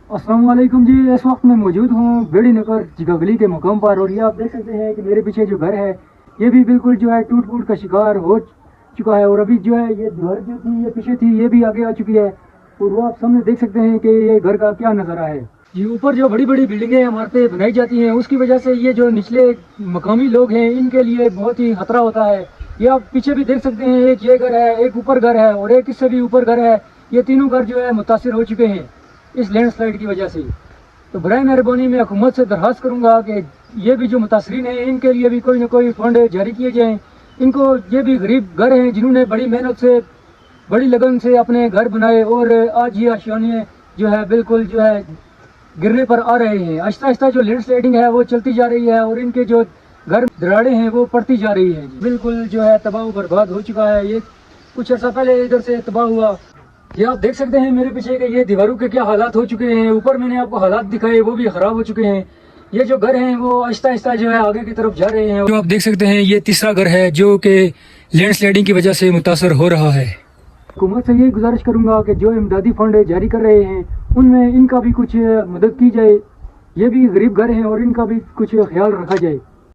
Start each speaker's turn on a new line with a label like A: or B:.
A: अस्सलाम वालेकुम जी। इस वक्त मैं मौजूद हूँ बेड़ी नगर जिगा गली के मुकाम पर, और ये आप देख सकते हैं कि मेरे पीछे जो घर है ये भी बिल्कुल जो है टूट फूट का शिकार हो चुका है। और अभी जो है ये दीवार जो थी ये पीछे थी, ये भी आगे आ चुकी है। और वो आप सामने देख सकते हैं कि ये घर का क्या नज़ारा है। ये ऊपर जो बड़ी बड़ी बिल्डिंगें इमारतें बनाई जाती हैं उसकी वजह से ये जो निचले मकामी लोग हैं इनके लिए बहुत ही खतरा होता है। ये आप पीछे भी देख सकते हैं, एक ये घर है, एक ऊपर घर है और एक इससे भी ऊपर घर है। ये तीनों घर जो है मुतासिर हो चुके हैं इस लैंडस्लाइड की वजह से। तो बराए मेहरबानी मैं हुकूमत से दरख्वास्त करूंगा कि ये भी जो मुतासरीन हैं इनके लिए भी कोई ना कोई फंड जारी किए जाएँ। इनको, ये भी गरीब घर हैं जिन्होंने बड़ी मेहनत से बड़ी लगन से अपने घर बनाए, और आज ये आशियाने जो है बिल्कुल जो है गिरने पर आ रहे हैं। आहिस्ता आहिस्ता जो लैंडस्लाइडिंग है वो चलती जा रही है और इनके जो घर दरारें हैं वो पड़ती जा रही है। बिल्कुल जो है तबाह बर्बाद हो चुका है। ये कुछ अर्सा पहले इधर से तबाह हुआ। ये आप देख सकते हैं मेरे पीछे के ये दीवारों के क्या हालात हो चुके हैं। ऊपर मैंने आपको हालात दिखाए वो भी खराब हो चुके हैं। ये जो घर हैं वो आहिस्ता आहिस्ता जो है आगे की तरफ जा रहे हैं। जो आप देख सकते हैं ये तीसरा घर है जो कि लैंडस्लाइडिंग की वजह से मुतासर हो रहा है। हुकूमत से ये गुजारिश करूंगा कि जो इमदादी फंड जारी कर रहे हैं उनमें इनका भी कुछ मदद की जाए। ये भी गरीब घर हैं और इनका भी कुछ ख्याल रखा जाए।